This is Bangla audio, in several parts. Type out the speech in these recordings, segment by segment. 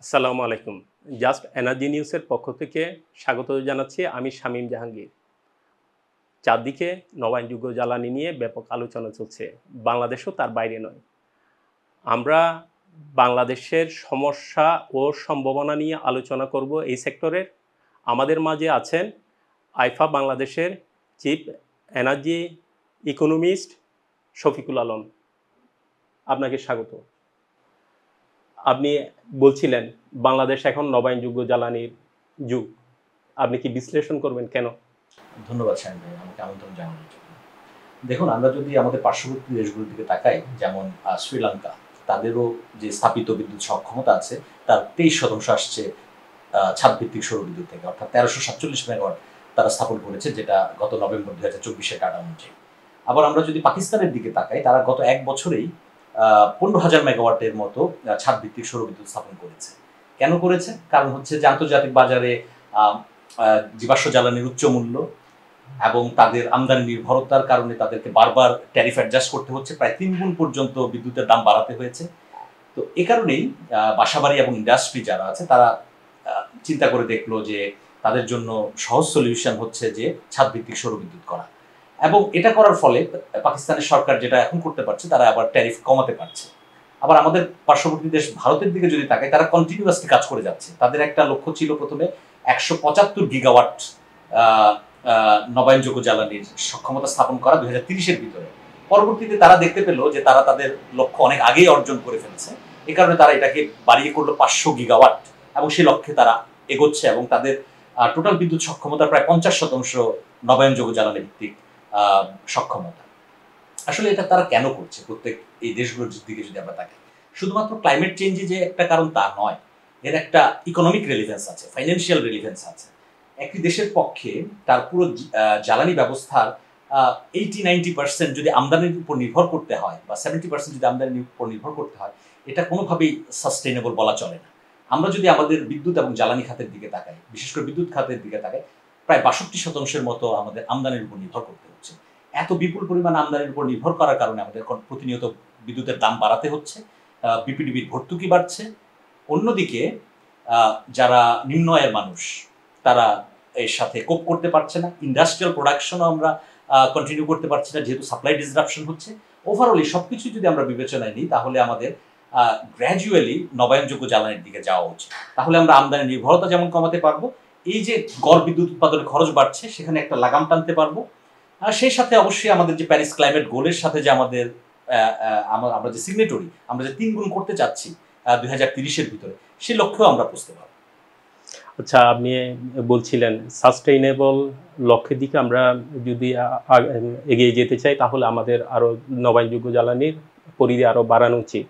আসসালামু আলাইকুম। জাস্ট এনার্জি নিউজের পক্ষ থেকে স্বাগত জানাচ্ছি। আমি শামীম জাহাঙ্গীর। চারদিকে নবায়নযোগ্য জ্বালানি নিয়ে ব্যাপক আলোচনা চলছে। বাংলাদেশও তার বাইরে নয়। আমরা বাংলাদেশের সমস্যা ও সম্ভাবনা নিয়ে আলোচনা করব এই সেক্টরের। আমাদের মাঝে আছেন আইফা বাংলাদেশের chief energy economist Shafiqul Alam. আপনাকে স্বাগত। আপনি বলছিলেন বাংলাদেশ এখন নবায়নযোগ্য জ্বালানির যুগ। আপনি কি বিশ্লেষণ করবেন কেন? ধন্যবাদ শাহিন ভাই আমাকে আমন্ত্রণ জানানোর জন্য। দেখুন, আমরা যদি আমাদের পার্শ্ববর্তী দেশগুলোর দিকে তাকাই, যেমন শ্রীলঙ্কা, তাদেরও যে স্থাপিত বিদ্যুৎ সক্ষমতা আছে তার 23% আসছে ছাদভিত্তিক সৌরবিদ্যুৎ থেকে, অর্থাৎ 1347 মেগাওয়াট তারা স্থাপন করেছে, যেটা গত নভেম্বর 2024-এর ডাটা অনুযায়ী। আবার আমরা যদি পাকিস্তানের দিকে তাকাই, তারা গত এক বছরেই 15,000 মেগাওয়াটের মতো ছাদভিত্তিক সৌরবিদ্যুৎ স্থাপন করেছে। কেন করেছে? কারণ হচ্ছে যে আন্তর্জাতিক বাজারে জীবাশ্ম জ্বালানির উচ্চ মূল্য এবং তাদের আমদানি নির্ভরতার কারণে তাদেরকে বারবার ট্যারিফ অ্যাডজাস্ট করতে হচ্ছে, প্রায় 3 গুণ পর্যন্ত বিদ্যুতের দাম বাড়াতে হয়েছে। তো এ কারণেই বাসাবাড়ি এবং ইন্ডাস্ট্রি যারা আছে তারা চিন্তা করে দেখলো যে তাদের জন্য সহজ সলিউশন হচ্ছে যে ছাদভিত্তিক সৌরবিদ্যুৎ করা, এবং এটা করার ফলে পাকিস্তানের সরকার যেটা এখন করতে পারছে, তারা আবার ট্যারিফ কমাতে পারছে। আবার আমাদের পার্শ্ববর্তী দেশ ভারতের দিকে যদি তাকাই, তারা কন্টিনিউয়াসলি কাজ করে যাচ্ছে। তাদের একটা লক্ষ্য ছিল প্রথমে 175 গিগাওয়াট নবায়নযোগ্য জ্বালানির সক্ষমতা স্থাপন করা 2030-এর ভিতরে। পরবর্তীতে তারা দেখতে পেল যে তারা তাদের লক্ষ্য অনেক আগেই অর্জন করে ফেলছে। এ কারণে তারা এটাকে বাড়িয়ে করলো 500 গিগাওয়াট, এবং সেই লক্ষ্যে তারা এগোচ্ছে, এবং তাদের টোটাল বিদ্যুৎ সক্ষমতার প্রায় 50% নবায়নযোগ্য জ্বালানি ভিত্তিক সক্ষমতা। আসলে এটা তারা কেন করছে? প্রত্যেক এই দেশগুলোর দিকে যদি আমরা তাকাই, শুধুমাত্র ক্লাইমেট চেঞ্জই যে একটা কারণ তা নয়, এর একটা ইকোনমিক রেলিভেন্স আছে, ফাইন্যান্সিয়াল রেলিভেন্স আছে। একটি দেশের পক্ষে তার পুরো জ্বালানি ব্যবস্থার 80-90% যদি আমদানির উপর নির্ভর করতে হয়, বা 70% যদি আমদানির উপর নির্ভর করতে হয়, এটা কোনোভাবেই সাস্টেইনেবল বলা চলে না। আমরা যদি আমাদের বিদ্যুৎ এবং জ্বালানি খাতের দিকে তাকাই, বিশেষ করে বিদ্যুৎ খাতের দিকে তাকাই, প্রায় 62% মতো আমাদের আমদানির উপর নির্ভর করতে হচ্ছে। এত বিপুল পরিমাণ আমদানির উপর নির্ভর করার কারণে আমাদের প্রতিনিয়ত বিদ্যুতের দাম বাড়াতে হচ্ছে, বিপিডিবির ভর্তুকি বাড়ছে। অন্যদিকে যারা নিম্ন আয়ের মানুষ, তারা এর সাথে কোপ করতে পারছে না। ইন্ডাস্ট্রিয়াল প্রোডাকশনও আমরা কন্টিনিউ করতে পারছি না, যেহেতু সাপ্লাই ডিসরাপশন হচ্ছে। ওভারঅলি সবকিছু যদি আমরা বিবেচনায় নিই, তাহলে আমাদের গ্র্যাজুয়ালি নবায়নযোগ্য জ্বালানির দিকে যাওয়া উচিত। তাহলে আমরা আমদানি নির্ভরতা যেমন কমাতে পারবো, এই যে গড় বিদ্যুৎ উৎপাদনের খরচ বাড়ছে সেখানে একটা লাগাম টানতে পারবো। আর সেই সাথে অবশ্যই আমাদের যে প্যারিস ক্লাইমেট গোলের সাথে যে আমাদের আমরা যে সিগনেটরি, আমরা যে 3 গুণ করতে চাচ্ছি 2030-এর ভিতরে, সেই লক্ষ্যেও আমরা বুঝতে পারবো। আচ্ছা, আপনি বলছিলেন সাস্টেইনেবল লক্ষ্যের দিকে আমরা যদি এগিয়ে যেতে চাই, তাহলে আমাদের আরও নবায়নযোগ্য জ্বালানির পরিধি আরও বাড়ানো উচিত।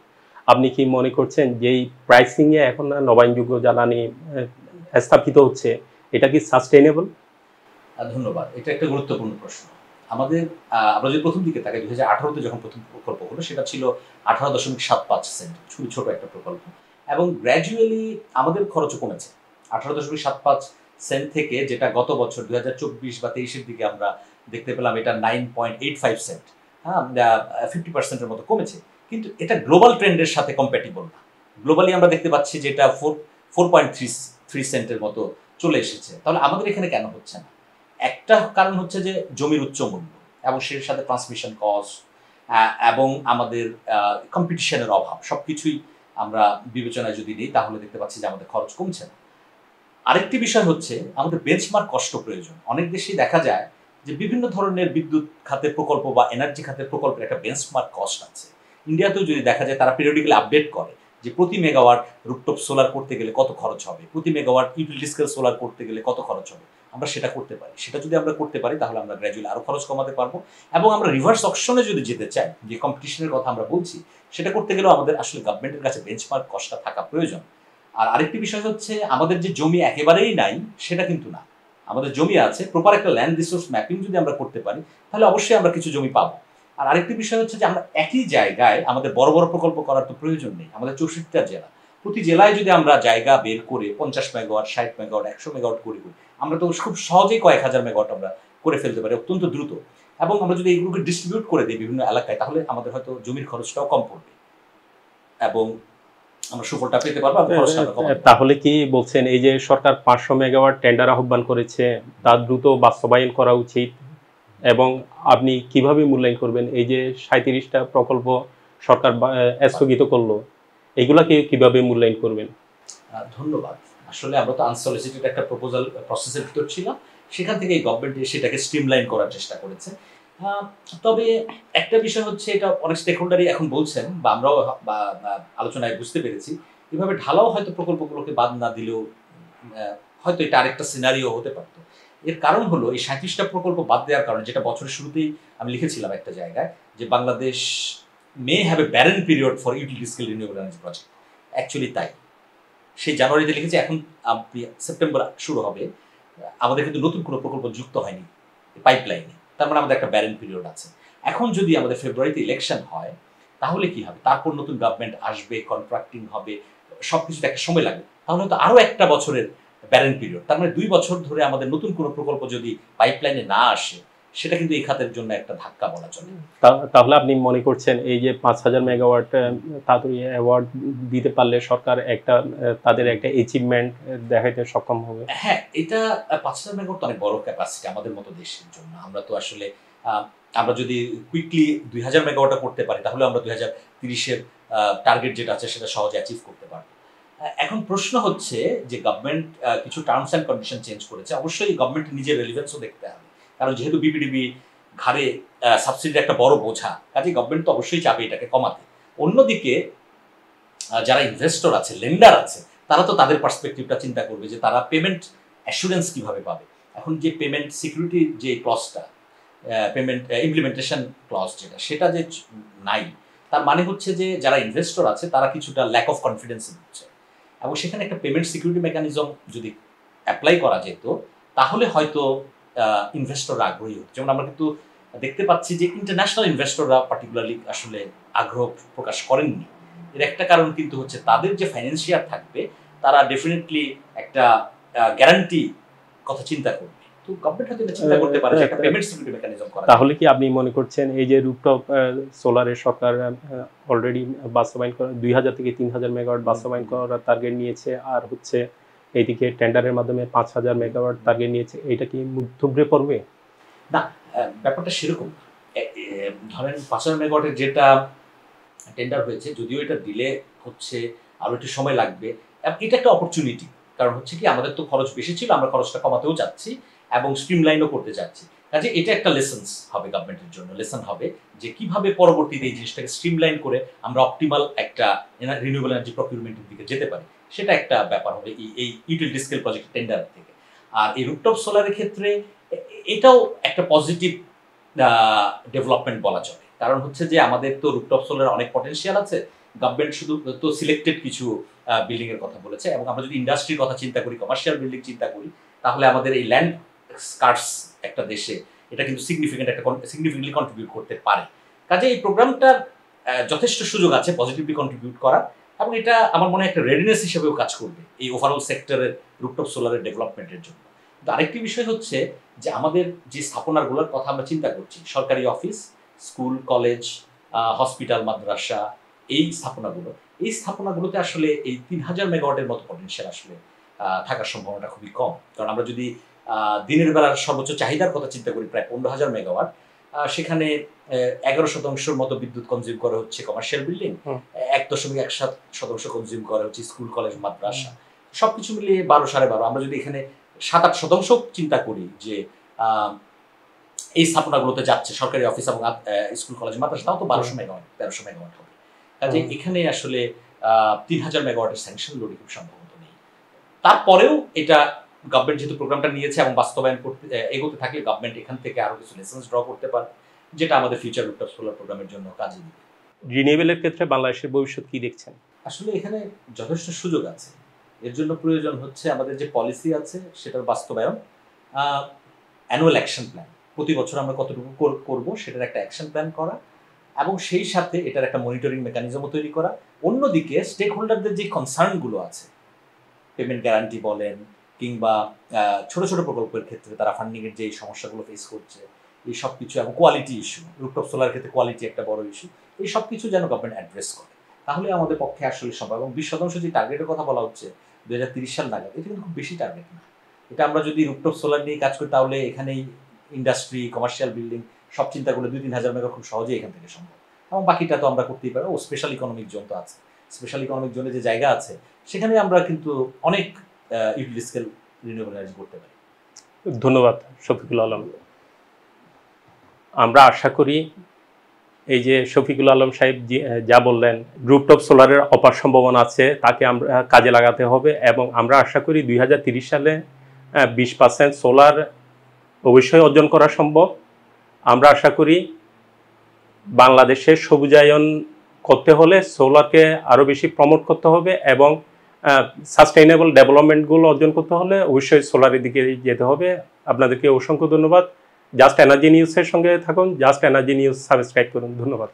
আপনি কি মনে করছেন যে এই প্রাইসিংয়ে এখন নবায়নযোগ্য জ্বালানি স্থাপিত হচ্ছে, এটা কি সাস্টেইনেবল? ধন্যবাদ। এটা একটা গুরুত্বপূর্ণ প্রশ্ন। আমাদের আমরা যদি প্রথম দিকে তাকাই, 2018-তে যখন প্রথম প্রকল্প হলো, সেটা ছিল 18.75 সেন্ট, খুবই ছোট একটা প্রকল্প, এবং গ্র্যাজুয়ালি আমাদের খরচও কমেছে। 18.75 সেন্ট থেকে, যেটা গত বছর 2024 বা 23-এর দিকে আমরা দেখতে পেলাম, এটা 9.85 সেন্ট, হ্যাঁ, 50%-এর মতো কমেছে। কিন্তু এটা গ্লোবাল ট্রেন্ডের সাথে কম্প্যাটিবল না। গ্লোবালি আমরা দেখতে পাচ্ছি যে এটা 4.3 সেন্টের মতো চলে এসেছে। তাহলে আমাদের এখানে কেন হচ্ছে না? একটা কারণ হচ্ছে যে জমির উচ্চ মূল্য, এবং সেই সাথে ট্রান্সমিশন কস্ট, এবং আমাদের কম্পিটিশনের অভাব, সবকিছুই আমরা বিবেচনায় যদি নিই, তাহলে দেখতে পাচ্ছি যে আমাদের খরচ কমছে না। আরেকটি বিষয় হচ্ছে আমাদের বেঞ্চমার্ক কষ্ট প্রয়োজন। অনেক দেশেই দেখা যায় যে বিভিন্ন ধরনের বিদ্যুৎ খাতের প্রকল্প বা এনার্জি খাতের প্রকল্পের একটা বেঞ্চমার্ক কস্ট আছে। ইন্ডিয়াতেও যদি দেখা যায়, তারা পিরিয়ডিক্যালি আপডেট করে যে প্রতি মেগাওয়াট রুফটপ সোলার করতে গেলে কত খরচ হবে, প্রতি মেগাওয়াট ইউটিলিটি স্কেল সোলার করতে গেলে কত খরচ হবে। আমরা সেটা করতে পারি। সেটা যদি আমরা করতে পারি, তাহলে আমরা গ্র্যাজুয়ালি আরও খরচ কমাতে পারবো। এবং আমরা রিভার্স অকশনে যদি যেতে চাই, যে কম্পিটিশনের কথা আমরা বলছি, সেটা করতে গেলেও আমাদের আসলে গভর্নমেন্টের কাছে বেঞ্চমার্ক কস্টটা থাকা প্রয়োজন। আর আরেকটি বিষয় হচ্ছে, আমাদের যে জমি একেবারেই নাই সেটা কিন্তু না। আমাদের জমি আছে, প্রপার একটা ল্যান্ড রিসোর্স ম্যাপিং যদি আমরা করতে পারি, তাহলে অবশ্যই আমরা কিছু জমি পাবো। আর আরেকটি বিষয় হচ্ছে যে আমরা একই জায়গায় আমাদের বড় বড় প্রকল্প করার তো প্রয়োজন নেই। আমাদের 64টা জেলা, প্রতি জেলায় যদি আমরা জায়গা বের করে 50 মেগাওয়াট, 60 মেগাওয়াট, 100 মেগাওয়াট করে করি, আমরা তো খুব সহজেই কয়েক হাজার মেগাওয়াট আমরা করে ফেলতে পারি অত্যন্ত দ্রুত। এবং আমরা যদি এইগুলোকে ডিস্ট্রিবিউট করে দিই বিভিন্ন এলাকায়, তাহলে আমাদের হয়তো জমির খরচটাও কম পড়বে। এবং আমরা সুফলটা পেতে পারবো এবং খরচটা আমরা কমাতে পারবো। তাহলে কি বলছেন এই যে সরকার 500 মেগাওয়াট টেন্ডার আহ্বান করেছে তা দ্রুত বাস্তবায়ন করা উচিত, এবং আপনি কিভাবে মূল্যায়ন করবেন এই যে 37টা প্রকল্প সরকার স্থগিত করলো, এগুলাকে কিভাবে মূল্যায়ন করবেন? ধন্যবাদ। আসলে আমরা তো আনসলিসিটেড একটা প্রপোজাল প্রসেসের ভিতর ছিলাম, সেখান থেকে গভর্নমেন্ট সেটাকে স্ট্রিমলাইন করার চেষ্টা করেছে। তবে একটা বিষয় হচ্ছে, এটা অনেক স্টেক হোল্ডারই এখন বলছেন বা আমরাও আলোচনায় বুঝতে পেরেছি, এভাবে ঢালাও হয়তো প্রকল্পগুলোকে বাদ না দিলেও হয়তো এটা আরেকটা সিনারিও হতে পারতো। এর কারণ হলো এই 37টা প্রকল্প বাদ দেওয়ার কারণে, যেটা বছরের শুরুতেই আমি লিখেছিলাম একটা জায়গায়, যে Bangladesh may have a barren period for utility scale renewable energy project. Actually তাই, সেই জানুয়ারিতে লিখেছি, এখন সেপ্টেম্বর শুরু হবে, আমাদের কিন্তু নতুন কোনো প্রকল্প যুক্ত হয়নি পাইপলাইনে, তার মানে আমাদের একটা ব্যারেন পিরিয়ড আছে। এখন যদি আমাদের ফেব্রুয়ারিতে ইলেকশন হয় তাহলে কি হবে, তারপর নতুন গভর্নমেন্ট আসবে, কন্ট্রাক্টিং হবে, সবকিছুতে একটা সময় লাগবে, তাহলে তো আরো একটা বছরের ব্যারেন পিরিয়ড, তার মানে 2 বছর ধরে আমাদের নতুন কোনো প্রকল্প যদি পাইপলাইনে না আসে, সেটা কিন্তু এই খাতের জন্য একটা ধাক্কা বলা চলে। তাহলে আপনি মনে করছেন এই যে 5000 মেগাওয়াট তাড়াতাড়ি অ্যাওয়ার্ড দিতে পারলে সরকার একটা তাদের একটা অ্যাচিভমেন্ট দেখাইতে সক্ষম হবে? হ্যাঁ, এটা 5000 মেগাওয়াট তো অনেক বড় ক্যাপাসিটি আমাদের মতো দেশের জন্য। আমরা তো আসলে আমরা যদি কুইকলি 2000 মেগাওয়াটটা করতে পারি, তাহলে আমরা 2030-এর টার্গেট যেটা আছে সেটা সহজে অ্যাচিভ করতে পারবো। এখন প্রশ্ন হচ্ছে যে গভর্নমেন্ট কিছু টার্মস অ্যান্ড কন্ডিশন চেঞ্জ করেছে, অবশ্যই গভর্নমেন্ট নিজের রেলিভেন্সও দেখতে হবে, কারণ যেহেতু বিপিডিবি ঘাড়ে সাবসিডির একটা বড় বোঝা, কাজে গভর্নমেন্ট তো অবশ্যই চাবে এটাকে কমাতে। অন্যদিকে যারা ইনভেস্টর আছে, লেন্ডার আছে, তারা তো তাদের পার্সপেক্টিভটা চিন্তা করবে যে তারা পেমেন্ট অ্যাসুরেন্স কিভাবে পাবে। এখন যে পেমেন্ট সিকিউরিটি যে ক্লজটা, পেমেন্ট ইমপ্লিমেন্টেশন ক্লজ যেটা, সেটা যে নাই, তার মানে হচ্ছে যে যারা ইনভেস্টর আছে তারা কিছুটা ল্যাক অফ কনফিডেন্স হচ্ছে, এবং সেখানে একটা পেমেন্ট সিকিউরিটি মেকানিজম যদি অ্যাপ্লাই করা যেত, তাহলে হয়তো ইনভেস্টররা আগ্রহী হতো। যেমন আমরা কিন্তু দেখতে পাচ্ছি যে ইন্টারন্যাশনাল ইনভেস্টররা পার্টিকুলারলি আসলে আগ্রহ প্রকাশ করেননি। এর একটা কারণ কিন্তু হচ্ছে তাদের যে ফাইন্যান্সিয়ার থাকবে, তারা ডেফিনেটলি একটা গ্যারান্টি কথা চিন্তা করবে। তো গভর্নমেন্ট হয়তো এটা চিন্তা করতে পারে যে একটা পেমেন্ট সিকিউরিটি মেকানিজম করা। তাহলে কি আপনি মনে করছেন এই যে রুফটপ সোলারের সরকার অলরেডি বাস্তবায়ন করা 2000 থেকে 3000 মেগাওয়াট বাস্তবায়ন করার টার্গেট নিয়েছে, আর হচ্ছে এইদিকে টেন্ডারের মাধ্যমে 5000 মেগাওয়াট টার্গেট নিয়েছে, এটা কি মুখ থুবড়ে পড়বে? না, ব্যাপারটা সেরকম না। ধরেন 5000 মেগাওয়াটের যেটা টেন্ডার হয়েছে, যদিও এটা ডিলে হচ্ছে, আরো একটু সময় লাগবে, এটা একটা অপরচুনিটি। কারণ হচ্ছে কি, আমাদের তো খরচ বেশি ছিল, আমরা খরচটা কমাতেও যাচ্ছি এবং স্ট্রিমলাইনও করতে যাচ্ছি। কাজে এটা একটা লেসন্স হবে গভর্নমেন্টের জন্য, লেসন হবে যে কিভাবে পরবর্তীতে এই জিনিসটাকে স্ট্রিমলাইন করে আমরা অপটিমাল একটা রিনিউয়েবল এনার্জি প্রকিউরমেন্টের দিকে যেতে পারি। সেটা একটা ব্যাপার হবে এই ইউটিলিটি স্কেল প্রজেক্ট টেন্ডার থেকে। আর এই রুফটপ সোলারের ক্ষেত্রে এটাও একটা পজিটিভ ডেভেলপমেন্ট বলা চলে। কারণ হচ্ছে যে আমাদের তো রুফটপ সোলার অনেক পটেনশিয়াল আছে, গভর্নমেন্ট শুধু তো সিলেক্টেড কিছু বিল্ডিং এর কথা বলেছে, এবং আমরা যদি ইন্ডাস্ট্রির কথা চিন্তা করি, কমার্শিয়াল বিল্ডিং চিন্তা করি, তাহলে আমাদের এই ল্যান্ড স্কার্স একটা দেশে এটা কিন্তু সিগনিফিকেন্টলি কন্ট্রিবিউট করতে পারে। কাজে এই প্রোগ্রামটার যথেষ্ট সুযোগ আছে পজিটিভলি কন্ট্রিবিউট করা, এবং এটা আমার মনে হয় একটা রেডিনেস হিসেবেও কাজ করবে এই ওভারঅল সেক্টরের রুফটপ সোলারের ডেভেলপমেন্টের জন্য। কিন্তু আরেকটি বিষয় হচ্ছে যে আমাদের যে স্থাপনাগুলোর কথা আমরা চিন্তা করছি, সরকারি অফিস, স্কুল, কলেজ, হসপিটাল, মাদ্রাসা, এই স্থাপনাগুলোতে আসলে এই 3000 মেগাওয়াটের মতো পটেনশিয়াল আসলে থাকার সম্ভাবনাটা খুবই কম। কারণ আমরা যদি দিনের বেলার সর্বোচ্চ চাহিদার কথা চিন্তা করি, প্রায় 15000 মেগাওয়াট, সেখানে 11% মতো বিদ্যুৎ কনজিউম করা হচ্ছে কমার্শিয়াল বিল্ডিং, 1.17% কনজিউম করা হচ্ছে স্কুল, কলেজ, মাদ্রাসা, সবকিছু মিলিয়ে 12-12.5। আমরা যদি এখানে 7-8% চিন্তা করি যে এই স্থাপনাগুলোতে যাচ্ছে সরকারি অফিস এবং স্কুল, কলেজ, মাদ্রাসা, তাও তো 1200 মেগাওয়াট, 1300 মেগাওয়াট হবে। কাজে এখানে আসলে 3000 মেগাওয়াটের স্যাংশন লোডই খুব সম্ভবত নেই। তারপরেও এটা গভর্নমেন্ট যেহেতু প্রোগ্রামটা নিয়েছে এবং বাস্তবায়ন করতে এগোতে থাকলে, গভর্নমেন্ট এখান থেকে আরো কিছু লেসন্স ড্র করতে পারে, যেটা আমাদের ফিউচার রুফটপ সোলার প্রোগ্রামের জন্য কাজে দিবে। রিনিউয়েবলের ক্ষেত্রে বাংলাদেশের ভবিষ্যৎ কি দেখছেন? আসলে এখানে যথেষ্ট সুযোগ আছে। এর জন্য প্রয়োজন হচ্ছে আমাদের যে পলিসি আছে সেটার বাস্তবায়ন, অ্যানুয়াল অ্যাকশন প্ল্যান, প্রতি বছর আমরা কতটুকু করব সেটার একটা অ্যাকশন প্ল্যান করা, এবং সেই সাথে এটার একটা মনিটরিং মেকানিজমও তৈরি করা। অন্যদিকে স্টেক হোল্ডারদের যে কনসার্নগুলো আছে, পেমেন্ট গ্যারান্টি বলেন কিংবা ছোট ছোট প্রকল্পের ক্ষেত্রে তারা ফান্ডিংয়ের যে সমস্যাগুলো ফেস করছে, এই সব কিছু, এবং কোয়ালিটি ইস্যু, রুফটপ সোলার ক্ষেত্রে কোয়ালিটি একটা বড় ইস্যু, এই সব কিছু যেন গভর্নমেন্ট অ্যাড্রেস করে। তাহলে আমাদের পক্ষে আসলে সম্ভব। এবং 20% যে টার্গেটের কথা বলা হচ্ছে 2030 সাল নাগাদ, এটা কিন্তু খুব বেশি টার্গেট না। এটা আমরা যদি রুফটপ সোলার নিয়ে কাজ করি তাহলে এখানেই ইন্ডাস্ট্রি, কমার্শিয়াল বিল্ডিং সব চিন্তা করলে 2-3 হাজার মেগা খুব সহজেই এখান থেকে সম্ভব। এবং বাকিটা তো আমরা করতেই পারি। স্পেশাল ইকোনমিক জোন তো আছে। স্পেশাল ইকোনমিক জোনে যে জায়গা আছে সেখানে আমরা কিন্তু অনেক ইউটিলিটি স্কেল রিনিউয়েবল এনার্জি করতে পারি। ধন্যবাদ শফিকুল আলম। আমরা আশা করি এই যে শফিকুল আলম সাহেব যা বললেন, রুফটপ সোলারের অপার সম্ভাবনা আছে, তাকে আমরা কাজে লাগাতে হবে। এবং আমরা আশা করি 2030 সালে 20% সোলার অবশ্যই অর্জন করা সম্ভব। আমরা আশা করি বাংলাদেশের সবুজায়ন করতে হলে সোলারকে আরও বেশি প্রমোট করতে হবে এবং সাস্টেইনেবল ডেভেলপমেন্টগুলো অর্জন করতে হলে অবশ্যই সোলারের দিকে যেতে হবে। আপনাদেরকে অসংখ্য ধন্যবাদ। জাস্ট এনার্জি নিউজের সঙ্গে থাকুন, জাস্ট এনার্জি নিউজ সাবস্ক্রাইব করুন। ধন্যবাদ।